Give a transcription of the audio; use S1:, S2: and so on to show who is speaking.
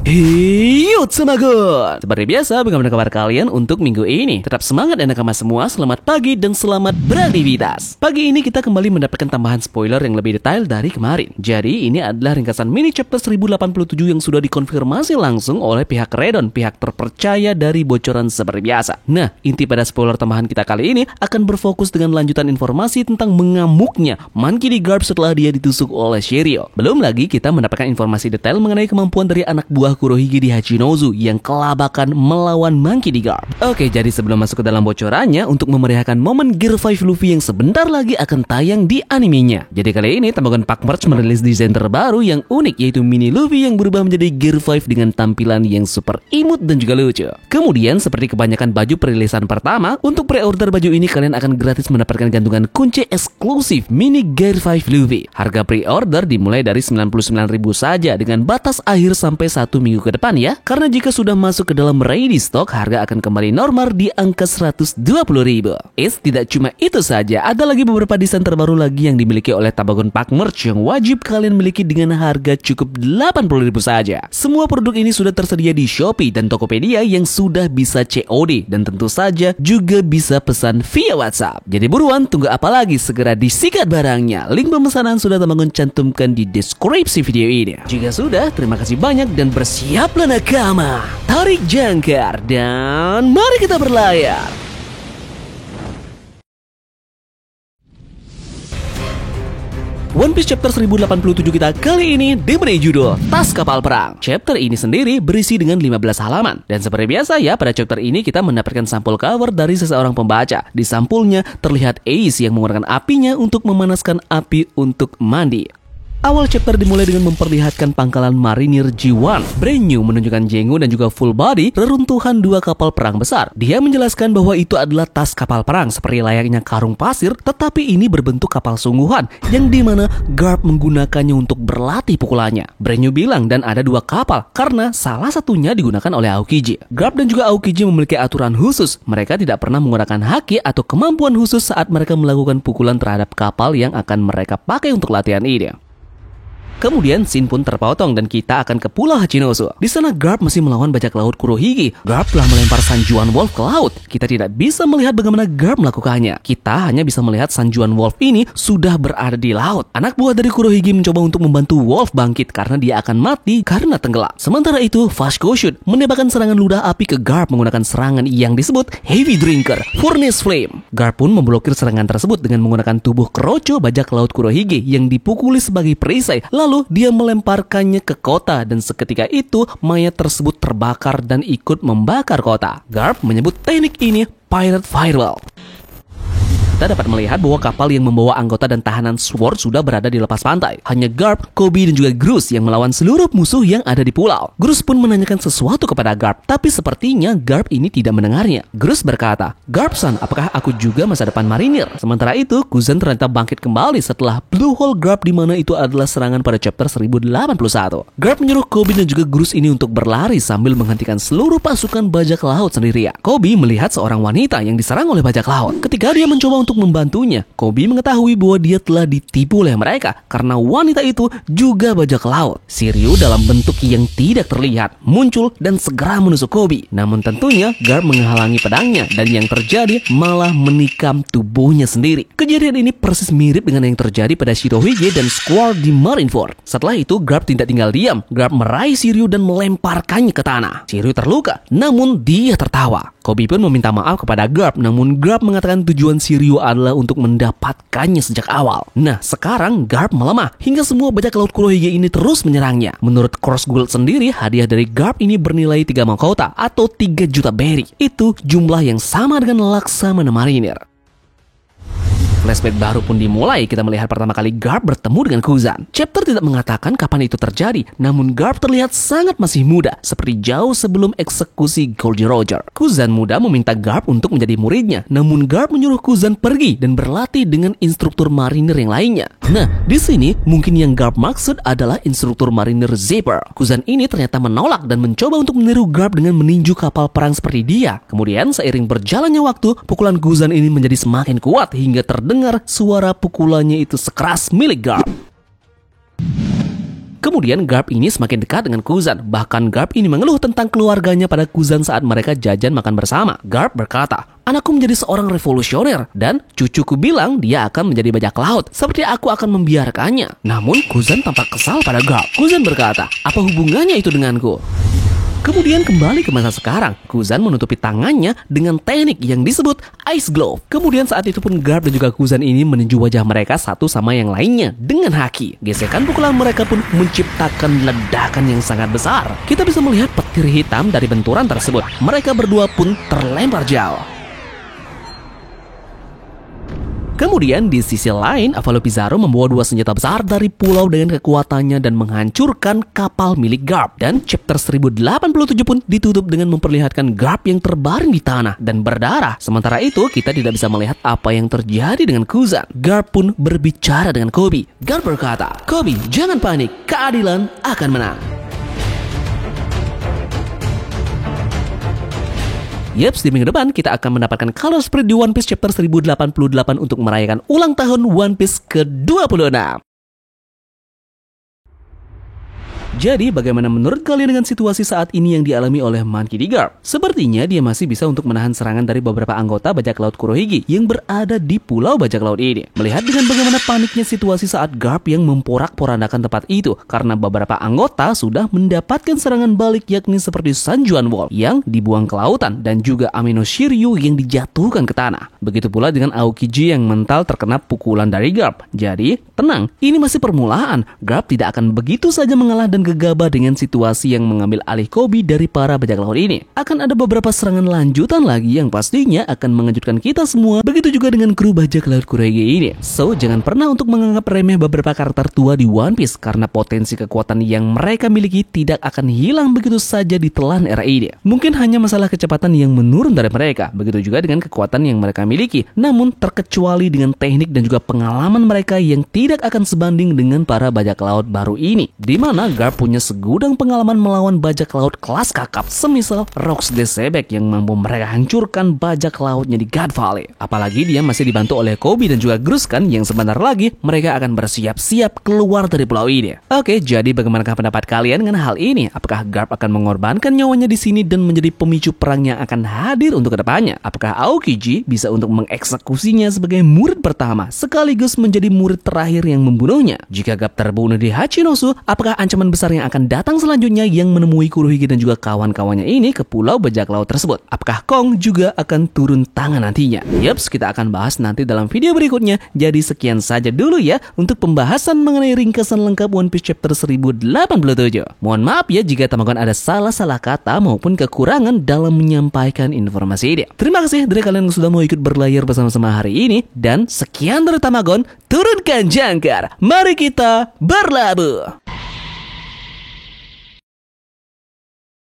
S1: Yo Tsemagon! Seperti biasa, bagaimana kabar kalian untuk minggu ini? Tetap semangat dan nakama semua, selamat pagi dan selamat beraktivitas. Pagi ini kita kembali mendapatkan tambahan spoiler yang lebih detail dari kemarin. Jadi ini adalah ringkasan mini chapter 1087 yang sudah dikonfirmasi langsung oleh pihak Redon, pihak terpercaya dari bocoran seperti biasa. Nah, inti pada spoiler tambahan kita kali ini akan berfokus dengan lanjutan informasi tentang mengamuknya Monkey D. Garp setelah dia ditusuk oleh Shiryu. Belum lagi kita mendapatkan informasi detail mengenai kemampuan dari anak buah Kurohige di Hachinozu yang kelabakan melawan Monkey D. Garp. Oke, jadi sebelum masuk ke dalam bocorannya, untuk memeriahkan momen Gear 5 Luffy yang sebentar lagi akan tayang di animenya. Jadi kali ini Tamagon Pak Merch merilis desain terbaru yang unik, yaitu mini Luffy yang berubah menjadi Gear 5 dengan tampilan yang super imut dan juga lucu. Kemudian seperti kebanyakan baju perilisan pertama, untuk pre-order baju ini kalian akan gratis mendapatkan gantungan kunci eksklusif mini Gear 5 Luffy. Harga pre-order dimulai dari 99.000 saja dengan batas akhir sampai 1 minggu ke depan ya. Karena jika sudah masuk ke dalam ready stock, harga akan kembali normal di angka 120.000. Tidak cuma itu saja, ada lagi beberapa desain terbaru lagi yang dimiliki oleh Tamagon Pak Merch yang wajib kalian miliki dengan harga cukup 80.000 saja. Semua produk ini sudah tersedia di Shopee dan Tokopedia yang sudah bisa COD dan tentu saja juga bisa pesan via WhatsApp. Jadi buruan, tunggu apa lagi? Segera disikat barangnya. Link pemesanan sudah Tamagon cantumkan di deskripsi video ini. Jika sudah, terima kasih banyak dan bersiaplah nakama. Tarik jangkar dan mari kita berlayar. One Piece Chapter 1087 kita kali ini diberi judul Tas Kapal Perang. Chapter ini sendiri berisi dengan 15 halaman. Dan seperti biasa ya, pada chapter ini kita mendapatkan sampul cover dari seseorang pembaca. Di sampulnya terlihat Ace yang menggunakan apinya untuk memanaskan api untuk mandi. Awal chapter dimulai dengan memperlihatkan pangkalan marinir G1. Brand New menunjukkan Jengu dan juga Full Body reruntuhan 2 kapal perang besar. Dia menjelaskan bahwa itu adalah tas kapal perang seperti layaknya karung pasir, tetapi ini berbentuk kapal sungguhan yang dimana Garp menggunakannya untuk berlatih pukulannya. Brand New bilang dan ada 2 kapal karena salah satunya digunakan oleh Aokiji. Garp dan juga Aokiji memiliki aturan khusus. Mereka tidak pernah menggunakan haki atau kemampuan khusus saat mereka melakukan pukulan terhadap kapal yang akan mereka pakai untuk latihan ini. Kemudian scene pun terpotong dan kita akan ke Pulau Hachinozu. Di sana Garp masih melawan bajak laut Kurohige. Garp telah melempar Sanjuan Wolf ke laut. Kita tidak bisa melihat bagaimana Garp melakukannya. Kita hanya bisa melihat Sanjuan Wolf ini sudah berada di laut. Anak buah dari Kurohige mencoba untuk membantu Wolf bangkit karena dia akan mati karena tenggelam. Sementara itu, Fast Koshut menembakkan serangan ludah api ke Garp menggunakan serangan yang disebut Heavy Drinker Furnace Flame. Garp pun memblokir serangan tersebut dengan menggunakan tubuh keroco bajak laut Kurohige yang dipukuli sebagai perisai. Lalu dia melemparkannya ke kota dan seketika itu mayat tersebut terbakar dan ikut membakar kota. Garp menyebut teknik ini Pirate Firewall. Kita dapat melihat bahwa kapal yang membawa anggota dan tahanan Sword sudah berada di lepas pantai. Hanya Garp, Koby, dan juga Grus yang melawan seluruh musuh yang ada di pulau. Grus pun menanyakan sesuatu kepada Garp, tapi sepertinya Garp ini tidak mendengarnya. Grus berkata, "Garp-san, apakah aku juga masa depan marinir?" Sementara itu, Kuzan ternyata bangkit kembali setelah Blue Hole Garp, di mana itu adalah serangan pada chapter 1081. Garp menyuruh Koby dan juga Grus ini untuk berlari sambil menghentikan seluruh pasukan bajak laut sendirian. Koby melihat seorang wanita yang diserang oleh bajak laut. Ketika dia mencoba untuk membantunya, Koby mengetahui bahwa dia telah ditipu oleh mereka karena wanita itu juga bajak laut. Shiryu dalam bentuk yang tidak terlihat muncul dan segera menusuk Koby. Namun tentunya Garp menghalangi pedangnya dan yang terjadi malah menikam tubuhnya sendiri. Kejadian ini persis mirip dengan yang terjadi pada Shirohige dan Squall di Marineford. Setelah itu Garp tidak tinggal diam. Garp meraih Shiryu dan melemparkannya ke tanah. Shiryu terluka, namun dia tertawa. Koby pun meminta maaf kepada Garp, namun Garp mengatakan tujuan Shiryu adalah untuk mendapatkannya sejak awal. Nah, sekarang Garp melemah hingga semua bajak laut Kurohige ini terus menyerangnya. Menurut Cross Gold sendiri, hadiah dari Garp ini bernilai 3 mahkota atau 3 juta berry. Itu jumlah yang sama dengan Laksamana Marinir. Flashback baru pun dimulai. Kita melihat pertama kali Garp bertemu dengan Kuzan. Chapter tidak mengatakan kapan itu terjadi, namun Garp terlihat sangat masih muda, seperti jauh sebelum eksekusi Goldie Roger. Kuzan muda meminta Garp untuk menjadi muridnya, namun Garp menyuruh Kuzan pergi dan berlatih dengan instruktur marinir yang lainnya. Nah, di sini mungkin yang Garp maksud adalah instruktur marinir Zipper. Kuzan ini ternyata menolak dan mencoba untuk meniru Garp dengan meninju kapal perang seperti dia. Kemudian seiring berjalannya waktu, pukulan Kuzan ini menjadi semakin kuat hingga terdengar suara pukulannya itu sekeras milik Garp. Kemudian Garp ini semakin dekat dengan Kuzan. Bahkan Garp ini mengeluh tentang keluarganya pada Kuzan saat mereka jajan makan bersama. Garp berkata, "Anakku menjadi seorang revolusioner dan cucuku bilang dia akan menjadi bajak laut. Seperti aku akan membiarkannya." Namun Kuzan tampak kesal pada Garp. Kuzan berkata, "Apa hubungannya itu denganku?" Kemudian kembali ke masa sekarang, Kuzan menutupi tangannya dengan teknik yang disebut Ice Glove. Kemudian saat itu pun Garp dan juga Kuzan ini meninju wajah mereka satu sama yang lainnya dengan haki. Gesekan pukulan mereka pun menciptakan ledakan yang sangat besar. Kita bisa melihat petir hitam dari benturan tersebut. Mereka berdua pun terlempar jauh. Kemudian di sisi lain, Avalo Pizarro membawa dua senjata besar dari pulau dengan kekuatannya dan menghancurkan kapal milik Garp. Dan chapter 1087 pun ditutup dengan memperlihatkan Garp yang terbaring di tanah dan berdarah. Sementara itu, kita tidak bisa melihat apa yang terjadi dengan Kuzan. Garp pun berbicara dengan Koby. Garp berkata, "Koby, jangan panik, keadilan akan menang." Yeps, di minggu depan kita akan mendapatkan Color Spirit di One Piece chapter 1088 untuk merayakan ulang tahun One Piece ke-26. Jadi, bagaimana menurut kalian dengan situasi saat ini yang dialami oleh Monkey D. Garp? Sepertinya dia masih bisa untuk menahan serangan dari beberapa anggota bajak laut Kurohige yang berada di pulau bajak laut ini. Melihat dengan bagaimana paniknya situasi saat Garp yang memporak-porandakan tempat itu karena beberapa anggota sudah mendapatkan serangan balik, yakni seperti Sanjuan Wolf yang dibuang ke lautan dan juga Amino Shiryu yang dijatuhkan ke tanah. Begitu pula dengan Aokiji yang mental terkena pukulan dari Garp. Jadi, tenang, ini masih permulaan. Garp tidak akan begitu saja mengalah dan gegabah dengan situasi yang mengambil alih Koby dari para bajak laut ini. Akan ada beberapa serangan lanjutan lagi yang pastinya akan mengejutkan kita semua. Begitu juga dengan kru bajak laut Kurohige ini. So, jangan pernah untuk menganggap remeh beberapa karakter tua di One Piece karena potensi kekuatan yang mereka miliki tidak akan hilang begitu saja ditelan era ini. Mungkin hanya masalah kecepatan yang menurun dari mereka. Begitu juga dengan kekuatan yang mereka miliki. Namun terkecuali dengan teknik dan juga pengalaman mereka yang tidak akan sebanding dengan para bajak laut baru ini. Di mana Garp punya segudang pengalaman melawan bajak laut kelas kakap, semisal Rox the Sebek yang mampu mereka hancurkan bajak lautnya di God Valley. Apalagi dia masih dibantu oleh Koby dan juga Gruskan yang sebentar lagi mereka akan bersiap-siap keluar dari pulau ini. Oke, jadi bagaimanakah pendapat kalian dengan hal ini? Apakah Garp akan mengorbankan nyawanya di sini dan menjadi pemicu perang yang akan hadir untuk kedepannya? Apakah Aokiji bisa untuk mengeksekusinya sebagai murid pertama sekaligus menjadi murid terakhir yang membunuhnya? Jika Garp terbunuh di Hachinosu, apakah ancaman besar yang akan datang selanjutnya yang menemui Kurohige dan juga kawan-kawannya ini ke pulau bajak laut tersebut? Apakah Kong juga akan turun tangan nantinya? Yups, kita akan bahas nanti dalam video berikutnya. Jadi sekian saja dulu ya untuk pembahasan mengenai ringkasan lengkap One Piece chapter 1087. Mohon maaf ya jika Tamagon ada salah-salah kata maupun kekurangan dalam menyampaikan informasi ini. Terima kasih dari kalian yang sudah mau ikut berlayar bersama-sama hari ini. Dan sekian dari Tamagon, turunkan jangkar, mari kita berlabuh.